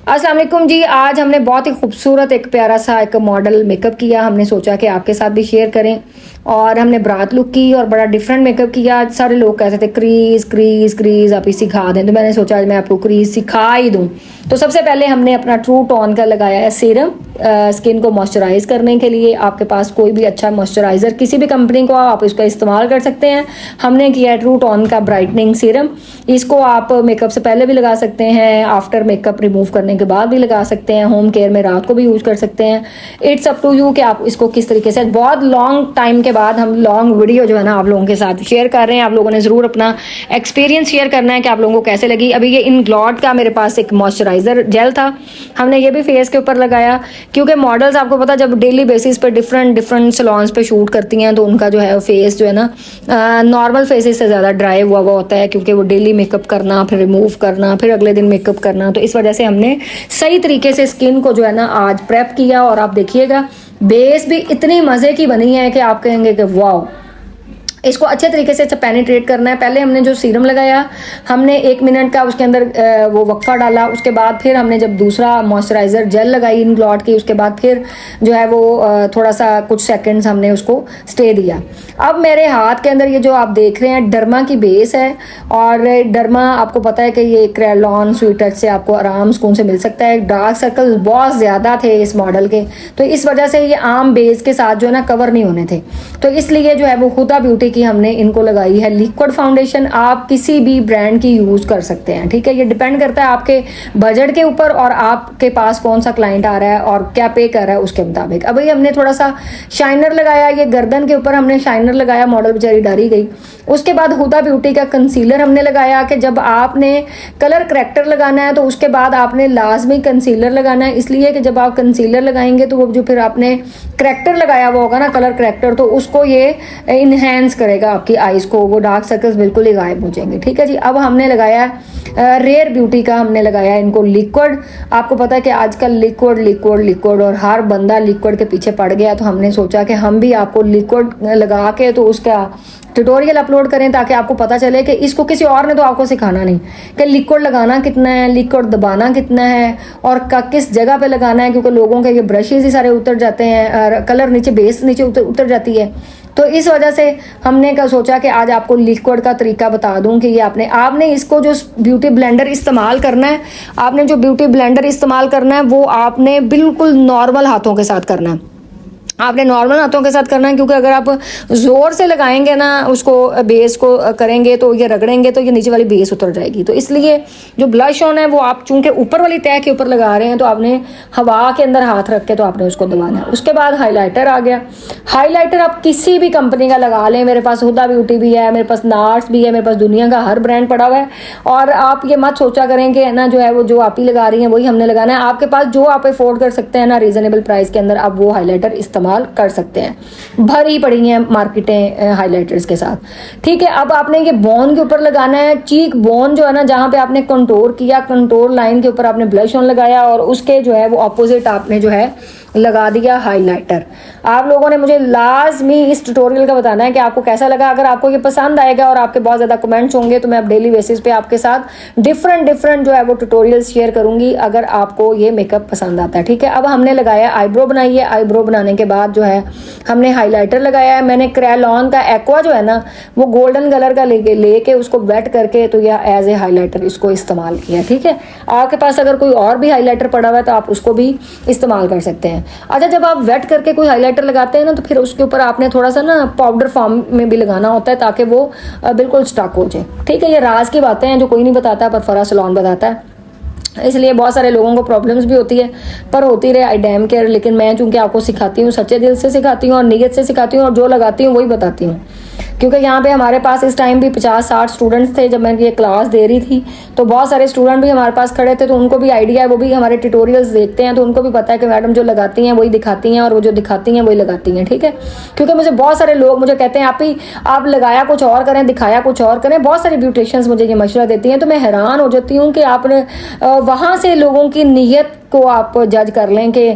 अस्सलाम वालेकुम जी। आज हमने बहुत ही खूबसूरत एक प्यारा सा एक मॉडल मेकअप किया। हमने सोचा कि आपके साथ भी शेयर करें और हमने बारात लुक की और बड़ा डिफरेंट मेकअप किया। सारे लोग कहते थे क्रीज क्रीज क्रीज आप ही सिखा दें, तो मैंने सोचा आज मैं आपको क्रीज सिखा ही दूं। तो सबसे पहले हमने अपना ट्रू टोन का लगाया है सीरम स्किन को मॉइस्चराइज करने के लिए। आपके पास कोई भी अच्छा मॉइस्चराइजर किसी भी कंपनी को आप इसका इस्तेमाल कर सकते हैं। हमने किया है ट्रू टोन का ब्राइटनिंग सीरम। इसको आप मेकअप से पहले भी लगा सकते हैं, आफ्टर मेकअप रिमूव करने के बाद भी लगा सकते हैं, होम केयर में रात को भी यूज कर सकते हैं। इट्स अप टू यू कि आप इसको किस तरीके से। बहुत लॉन्ग टाइम के बाद हम लॉन्ग वीडियो जो है ना आप लोगों के साथ शेयर कर रहे हैं। आप लोगों ने ज़रूर अपना एक्सपीरियंस शेयर करना है कि आप लोगों को कैसे लगी। अभी ये इंग्लॉट का मेरे पास एक मॉइस्चराइजर जेल था, हमने ये भी फेस के ऊपर लगाया क्योंकि मॉडल्स आपको पता जब डेली बेसिस पे डिफरेंट डिफरेंट सलॉन्स पे शूट करती हैं तो उनका जो है फेस जो है ना नॉर्मल फेसेस से ज़्यादा ड्राई हुआ होता है, क्योंकि वो डेली मेकअप करना, फिर रिमूव करना, फिर अगले दिन मेकअप करना। तो इस वजह से हमने सही तरीके से स्किन को जो है ना आज प्रेप किया। और आप देखिएगा बेस भी इतनी मज़े की बनी है कि आप कहेंगे कि वाओ। इसको अच्छे तरीके से पेनिट्रेट करना है। पहले हमने जो सीरम लगाया, हमने 1 मिनट का उसके अंदर वो वक्फा डाला। उसके बाद फिर हमने जब दूसरा मॉइस्चराइज़र जेल लगाई इंग्लॉट की, उसके बाद फिर जो है वो थोड़ा सा कुछ सेकंड्स हमने उसको स्टे दिया। अब मेरे हाथ के अंदर ये जो आप देख रहे हैं डर्मा की बेस है, और डर्मा आपको पता है कि ये क्रेलॉन स्वीट टच से आपको आराम सुकून से मिल सकता है। डार्क सर्कल बहुत ज़्यादा थे इस मॉडल के, तो इस वजह से ये आम बेस के साथ जो है ना कवर नहीं होने थे, तो इसलिए जो है वो हुदा ब्यूटी की हमने इनको लगाई है लिक्विड फाउंडेशन। आप किसी भी ब्रांड की यूज कर सकते हैं, ठीक है। ये डिपेंड करता है आपके बजट के ऊपर और आपके पास कौन सा क्लाइंट आ रहा है और क्या पे कर रहा है उसके मुताबिक। अब ये हमने थोड़ा सा शाइनर लगाया, ये गर्दन के ऊपर हमने शाइनर लगाया, मॉडल बेचारी डरी गई। उसके बाद हुदा ब्यूटी का कंसीलर हमने लगाया कि जब आपने कलर करेक्टर लगाना है तो उसके बाद आपने लाजमी कंसीलर लगाना है, इसलिए कि जब आप कंसीलर लगाएंगे तो वो जो फिर आपने करेक्टर लगाया हुआ होगा ना कलर करेक्टर, तो उसको ये इन्हेंस करेगा आपकी आईज को, वो डार्क सर्कल्स बिल्कुल ही गायब हो जाएंगे, ठीक है जी। अब हमने लगाया रेयर ब्यूटी का, हमने लगाया इनको लिक्विड। आपको पता है कि आजकल लिक्विड लिक्विड लिक्विड और हर बंदा लिक्विड के पीछे पड़ गया, तो हमने सोचा कि हम भी आपको लिक्विड लगा के तो उसका ट्यूटोरियल अपलोड करें ताकि आपको पता चले कि इसको किसी और ने तो आपको सिखाना नहीं कि लिक्विड लगाना कितना है, लिक्विड दबाना कितना है और किस जगह पे लगाना है, क्योंकि लोगों के ये ब्रशेज ही सारे उतर जाते हैं और कलर नीचे बेस नीचे उतर जाती है। तो इस वजह से हमने क्या सोचा कि आज आपको लिक्विड का तरीका बता दूं कि ये आपने इसको जो ब्यूटी ब्लेंडर इस्तेमाल करना है, आपने जो ब्यूटी ब्लेंडर इस्तेमाल करना है वो आपने बिल्कुल नॉर्मल हाथों के साथ करना है। आपने नॉर्मल हाथों के साथ करना है, क्योंकि अगर आप ज़ोर से लगाएंगे ना उसको बेस को करेंगे तो ये रगड़ेंगे तो ये नीचे वाली बेस उतर जाएगी। तो इसलिए जो ब्लश ऑन है वो आप चूंकि ऊपर वाली तह के ऊपर लगा रहे हैं तो आपने हवा के अंदर हाथ रख के तो आपने उसको दबाना है। उसके बाद हाइलाइटर आ गया। हाइलाइटर आप किसी भी कंपनी का लगा लें, मेरे पास हुदा ब्यूटी भी है, मेरे पास नार्स भी है, मेरे पास दुनिया का हर ब्रांड पड़ा हुआ है। और आप ये मत सोचा करें कि ना जो है वो जो आप ही लगा रही हैं वही हमने लगाना है। आपके पास जो आप अफोर्ड कर सकते हैं ना रीजनेबल प्राइस के अंदर, आप वो हाईलाइटर इस्तेमाल कर सकते हैं। भरी पड़ी हैं मार्केटें हाइलाइटर्स के साथ, ठीक है। अब आपने ये बोन के ऊपर लगाना है, चीक बोन जो है ना जहां पे आपने कंटूर किया, कंटूर लाइन के ऊपर आपने ब्लश ऑन लगाया और उसके जो है वो ऑपोजिट आपने जो है लगा दिया हाइलाइटर। आप लोगों ने मुझे लाजमी इस ट्यूटोरियल का बताना है कि आपको कैसा लगा। अगर आपको ये पसंद आएगा और आपके बहुत ज़्यादा कमेंट्स होंगे तो मैं अब डेली बेसिस पे आपके साथ डिफरेंट जो है वो ट्यूटोरियल्स शेयर करूंगी अगर आपको ये मेकअप पसंद आता है, ठीक है। अब हमने लगाया आईब्रो बनाई है। आईब्रो बनाने के बाद जो है हमने हाईलाइटर लगाया है। मैंने क्रेलॉन का एक्वा जो है ना वो गोल्डन कलर का लेके उसको वेट करके तो या एज ए हाईलाइटर इसको इस्तेमाल किया, ठीक है। आपके पास अगर कोई और भी हाईलाइटर पड़ा हुआ है तो आप उसको भी इस्तेमाल कर सकते हैं। अच्छा, जब आप वेट करके कोई हाइलाइटर लगाते हैं ना तो फिर उसके ऊपर आपने थोड़ा सा ना पाउडर फॉर्म में भी लगाना होता है ताकि वो बिल्कुल स्टक हो जाए, ठीक है। ये राज की बातें हैं जो कोई नहीं बताता पर फरा सलोन बताता है, इसलिए बहुत सारे लोगों को प्रॉब्लम्स भी होती है, पर होती रहे आई डैम केयर। लेकिन मैं चूंकि आपको सिखाती हूँ, सच्चे दिल से सिखाती हूँ और नीयत से सिखाती हूँ और जो लगाती हूँ वही बताती हूँ, क्योंकि यहाँ पे हमारे पास इस टाइम भी 50-60 स्टूडेंट्स थे जब मैं ये क्लास दे रही थी। तो बहुत सारे स्टूडेंट भी हमारे पास खड़े थे, तो उनको भी आइडिया है, वो भी हमारे ट्यूटोरियल्स देखते हैं, तो उनको भी पता है कि मैडम जो लगाती हैं वही दिखाती हैं और वो जो दिखाती हैं वही लगाती हैं, ठीक है। क्योंकि मुझे बहुत सारे लोग मुझे कहते हैं आप लगाया कुछ और करें, दिखाया कुछ और करें। बहुत सारी ब्यूटिशियंस मुझे ये मशवरा देती हैं, तो मैं हैरान हो जाती हूँ कि आपने वहाँ से लोगों की नीयत को आप जज कर लें कि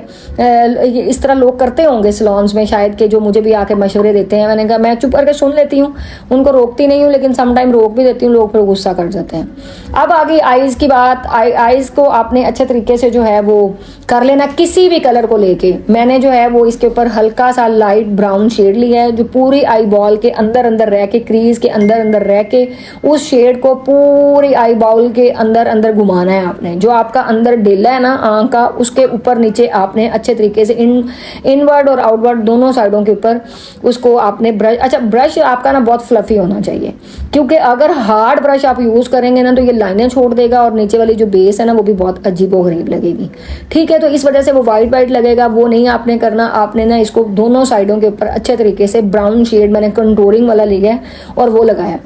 इस तरह लोग करते होंगे सलॉन्स में शायद, कि जो मुझे भी आके मशवरे देते हैं। मैंने कहा मैं चुप करके सुन लेती हूँ, उनको रोकती नहीं हूँ, लेकिन समटाइम रोक भी देती हूँ, लोग फिर गुस्सा कर जाते हैं। अब आ गई आईज़ की बात। आईज़ को आपने अच्छे तरीके से जो है वो कर लेना, किसी भी कलर को लेके। मैंने जो है वो इसके ऊपर हल्का सा लाइट ब्राउन शेड लिया है, जो पूरी आई बॉल के अंदर अंदर रह के, क्रीज के अंदर अंदर रह के उस शेड को पूरी आई बॉल के अंदर अंदर घुमाना है आपने। जो आपका अंदर डेला है ना आंख का, उसके ऊपर नीचे आपने अच्छे तरीके से इनवर्ड और आउटवर्ड दोनों साइडों के ऊपर उसको आपने ब्रश, अच्छा ब्रश आपका ना बहुत फ्लफी होना चाहिए, क्योंकि अगर हार्ड ब्रश आप यूज़ करेंगे ना तो ये लाइनें छोड़ देगा और नीचे वाली जो बेस है ना वो भी बहुत अजीबोगरीब लगेगी। ठीक है, तो इस वजह से वो वाइट वाइट लगेगा, वो नहीं आपने करना। आपने ना इसको दोनों साइडों के ऊपर अच्छे तरीके से ब्राउन शेड मैंने कंटूरिंग वाला लिया है और वो लगाया।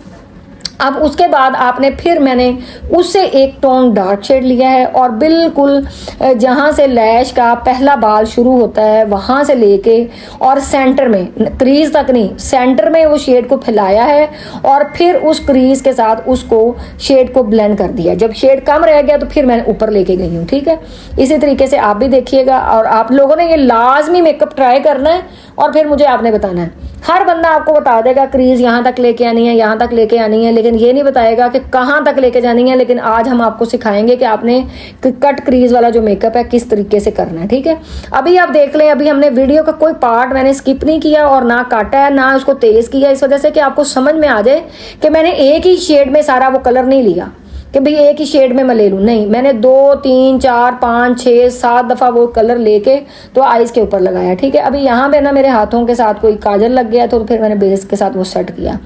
अब उसके बाद आपने फिर मैंने उससे एक टोन डार्क शेड लिया है और बिल्कुल जहाँ से लैश का पहला बाल शुरू होता है वहाँ से लेके और सेंटर में, क्रीज तक नहीं, सेंटर में वो शेड को फैलाया है और फिर उस क्रीज के साथ उसको शेड को ब्लेंड कर दिया। जब शेड कम रह गया तो फिर मैंने ऊपर लेके गई हूँ। ठीक है, इसी तरीके से आप भी देखिएगा और आप लोगों ने ये लाजमी मेकअप ट्राई करना है और फिर मुझे आपने बताना है। हर बंदा आपको बता देगा क्रीज यहाँ तक लेके आनी है, यहाँ तक लेके आनी है, लेकिन ये नहीं बताएगा कि कहाँ तक लेके जानी है। लेकिन आज हम आपको सिखाएंगे कि आपने कट क्रीज वाला जो मेकअप है किस तरीके से करना है। ठीक है, अभी आप देख लें, अभी हमने वीडियो का कोई पार्ट मैंने स्किप नहीं किया और ना काटा है ना उसको तेज किया, इस वजह से कि आपको समझ में आ जाए कि मैंने एक ही शेड में सारा वो कलर नहीं लिया कि भाई एक ही शेड में मैं ले लूँ। नहीं, मैंने 2 3 4 5 6 7 दफ़ा वो कलर लेके तो आईज के ऊपर लगाया। ठीक है, अभी यहाँ पे ना मेरे हाथों के साथ कोई काजल लग गया तो फिर मैंने बेस के साथ वो सेट किया।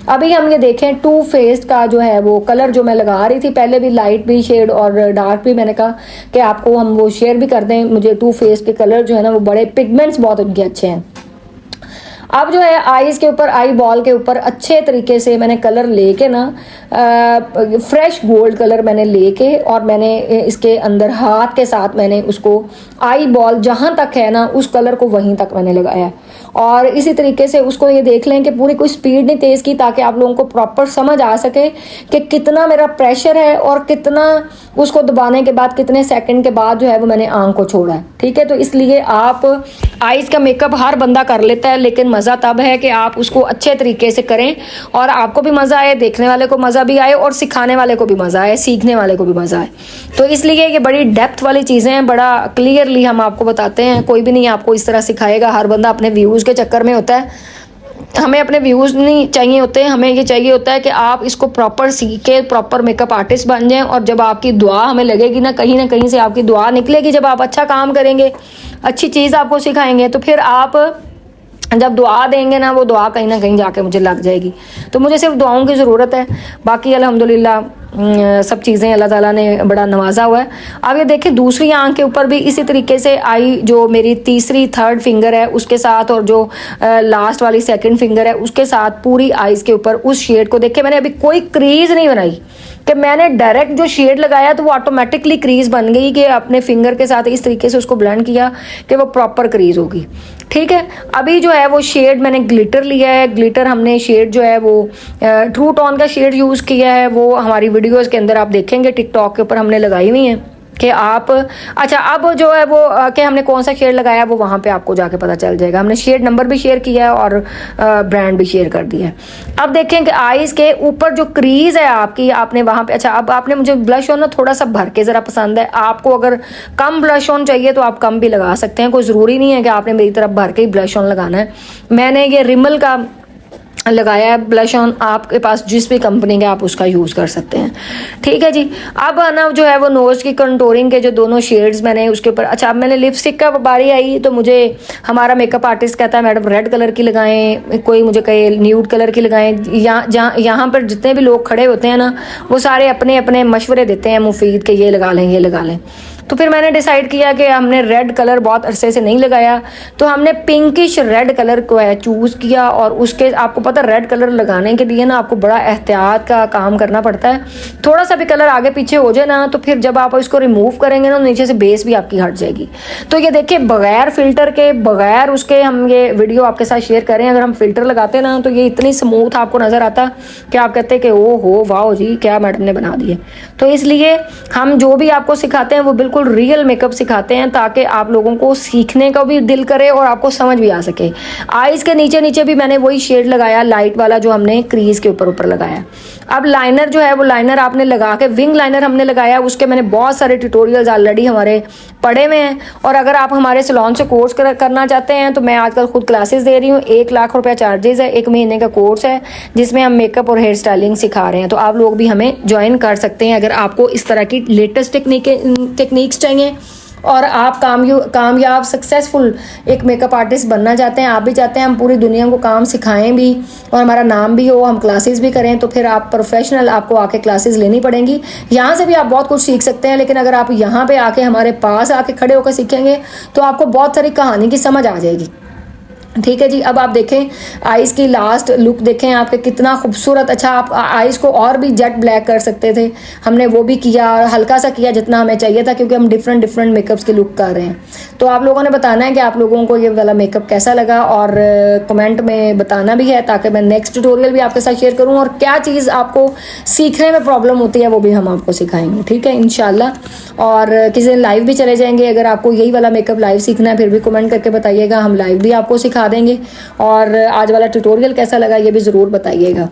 अभी हम ये देखें टू फेस्ड का जो है वो कलर जो मैं लगा रही थी, पहले भी लाइट भी शेड और डार्क भी, मैंने कहा कि आपको हम वो शेयर भी कर दें। मुझे टू फेस्ड के कलर जो है ना वो बड़े पिगमेंट्स बहुत उनके अच्छे हैं। अब जो है आईज के ऊपर, आई बॉल के ऊपर अच्छे तरीके से मैंने कलर लेके ना फ्रेश गोल्ड कलर मैंने लेके और मैंने इसके अंदर हाथ के साथ मैंने उसको आई बॉल जहाँ तक है ना उस कलर को वहीं तक मैंने लगाया। और इसी तरीके से उसको ये देख लें कि पूरी कोई स्पीड नहीं तेज़ की, ताकि आप लोगों को प्रॉपर समझ आ सके कि कितना मेरा प्रेशर है और कितना उसको दबाने के बाद कितने सेकंड के बाद जो है वो मैंने आंख को छोड़ा है। ठीक है, तो इसलिए आप आईज का मेकअप हर बंदा कर लेता है, लेकिन मज़ा तब है कि आप उसको अच्छे तरीके से करें और आपको भी मज़ा आए, देखने वाले को मज़ा भी आए और सिखाने वाले को भी मज़ा आए, सीखने वाले को भी मज़ा आए। तो इसलिए ये बड़ी डेप्थ वाली चीज़ें हैं, बड़ा क्लियरली हम आपको बताते हैं। कोई भी नहीं आपको इस तरह सिखाएगा, हर बंदा अपने व्यूज़ के चक्कर में होता है। हमें अपने व्यूज़ नहीं चाहिए होते, हमें ये चाहिए होता है कि आप इसको प्रॉपर सीख के प्रॉपर मेकअप आर्टिस्ट बन जाएं। और जब आपकी दुआ हमें लगेगी ना, कहीं से आपकी दुआ निकलेगी, जब आप अच्छा काम करेंगे, अच्छी चीज़ आपको सिखाएंगे, तो फिर आप जब दुआ देंगे ना वो दुआ कहीं ना कहीं जाके मुझे लग जाएगी। तो मुझे सिर्फ दुआओं की ज़रूरत है, बाकी अल्हम्दुलिल्लाह सब चीज़ें अल्लाह ताला ने बड़ा नवाजा हुआ है। अब ये देखें दूसरी आंख के ऊपर भी इसी तरीके से आई, जो मेरी तीसरी थर्ड फिंगर है उसके साथ और जो लास्ट वाली सेकंड फिंगर है उसके साथ पूरी आईज के ऊपर उस शेड को देखे। मैंने अभी कोई क्रीज नहीं बनाई कि मैंने डायरेक्ट जो शेड लगाया तो वो ऑटोमेटिकली क्रीज बन गई कि अपने फिंगर के साथ इस तरीके से उसको ब्लेंड किया कि वो प्रॉपर क्रीज होगी। ठीक है, अभी जो है वो शेड मैंने ग्लिटर लिया है। ग्लिटर हमने शेड जो है वो ट्रू टोन का शेड यूज़ किया है, वो हमारी वीडियोस के अंदर आप देखेंगे, टिकटॉक के ऊपर हमने लगाई हुई हैं कि आप, अच्छा अब जो है वो कि हमने कौन सा शेड लगाया वो वहाँ पे आपको जाके पता चल जाएगा। हमने शेड नंबर भी शेयर किया है और ब्रांड भी शेयर कर दिया है। अब देखें कि आईज के ऊपर जो क्रीज है आपकी, आपने वहाँ पे, अच्छा अब आपने, मुझे ब्लश ऑन ना थोड़ा सा भर के ज़रा पसंद है, आपको अगर कम ब्लश ऑन चाहिए तो आप कम भी लगा सकते हैं, कोई ज़रूरी नहीं है कि आपने मेरी तरफ भर के ही ब्लश ऑन लगाना है। मैंने ये रिमल का लगाया है ब्लश ऑन, आपके पास जिस भी कंपनी का आप उसका यूज़ कर सकते हैं। ठीक है जी, अब ना जो है वो नोज़ की कंटूरिंग के जो दोनों शेड्स मैंने उसके ऊपर, अच्छा अब मैंने लिपस्टिक का बारी आई तो मुझे हमारा मेकअप आर्टिस्ट कहता है मैडम रेड कलर की लगाएं, कोई मुझे कहे न्यूड कलर की लगाएं। यहाँ पर जितने भी लोग खड़े होते हैं ना वो सारे अपने अपने मशवरे देते हैं मुफीद के ये लगा लें ये लगा लें। तो फिर मैंने डिसाइड किया कि हमने रेड कलर बहुत अरसे से नहीं लगाया, तो हमने पिंकिश रेड कलर को है चूज़ किया और उसके आपको पता है रेड कलर लगाने के लिए ना आपको बड़ा एहतियात का काम करना पड़ता है। थोड़ा सा भी कलर आगे पीछे हो जाए ना तो फिर जब आप इसको रिमूव करेंगे ना नीचे से बेस भी आपकी हट जाएगी। तो ये देखिए बगैर फिल्टर के, बगैर उसके हम ये वीडियो आपके साथ शेयर करें। अगर हम फिल्टर लगाते ना तो ये इतनी स्मूथ आपको नजर आता कि आप कहते कि ओ हो वाह जी क्या मैडम ने बना दिए। तो इसलिए हम जो भी आपको सिखाते हैं वो बिल्कुल रियल मेकअप सिखाते हैं ताकि आप लोगों को सीखने का भी दिल करे और आपको समझ भी आ सके। आईज के नीचे नीचे भी मैंने वही शेड लगाया लाइट वाला जो हमने क्रीज के ऊपर ऊपर लगाया। अब लाइनर जो है वो लाइनर आपने लगा के, विंग लाइनर हमने लगाया, उसके मैंने बहुत सारे ट्यूटोरियल्स ऑलरेडी हमारे पड़े हुए हैं। और अगर आप हमारे सैलून से कोर्स करना चाहते हैं तो मैं आजकल खुद क्लासेस दे रही हूँ। 1 लाख रुपया चार्जेस है, 1 महीने का कोर्स है जिसमें हम मेकअप और हेयर स्टाइलिंग सिखा रहे हैं। तो आप लोग भी हमें ज्वाइन कर सकते हैं अगर आपको इस तरह की लेटेस्ट टेक्निक्स चाहिए और आप कामयाब सक्सेसफुल एक मेकअप आर्टिस्ट बनना चाहते हैं। आप भी चाहते हैं हम पूरी दुनिया को काम सिखाएं भी और हमारा नाम भी हो, हम क्लासेस भी करें, तो फिर आप प्रोफेशनल आपको आके क्लासेस लेनी पड़ेंगी। यहाँ से भी आप बहुत कुछ सीख सकते हैं, लेकिन अगर आप यहाँ पे आके हमारे पास आके खड़े होकर सीखेंगे तो आपको बहुत सारी कहानी की समझ आ जाएगी। ठीक है जी। अब आप देखें आईज की लास्ट लुक देखें आपके कितना खूबसूरत। अच्छा आप आईज को और भी जेट ब्लैक कर सकते थे, हमने वो भी किया, हल्का सा किया जितना हमें चाहिए था क्योंकि हम डिफरेंट मेकअप्स की लुक कर रहे हैं। तो आप लोगों ने बताना है कि आप लोगों को ये वाला मेकअप कैसा लगा और कमेंट में बताना भी है ताकि मैं नेक्स्ट ट्यूटोरियल भी आपके साथ शेयर करूँ और क्या चीज़ आपको सीखने में प्रॉब्लम होती है वो भी हम आपको सिखाएंगे। ठीक है इंशाल्लाह। और किसी दिन लाइव भी चले जाएंगे। अगर आपको यही वाला मेकअप लाइव सीखना है फिर भी कमेंट करके बताइएगा, हम लाइव भी आपको सिखा देंगे। और आज वाला ट्यूटोरियल कैसा लगा ये भी ज़रूर बताइएगा।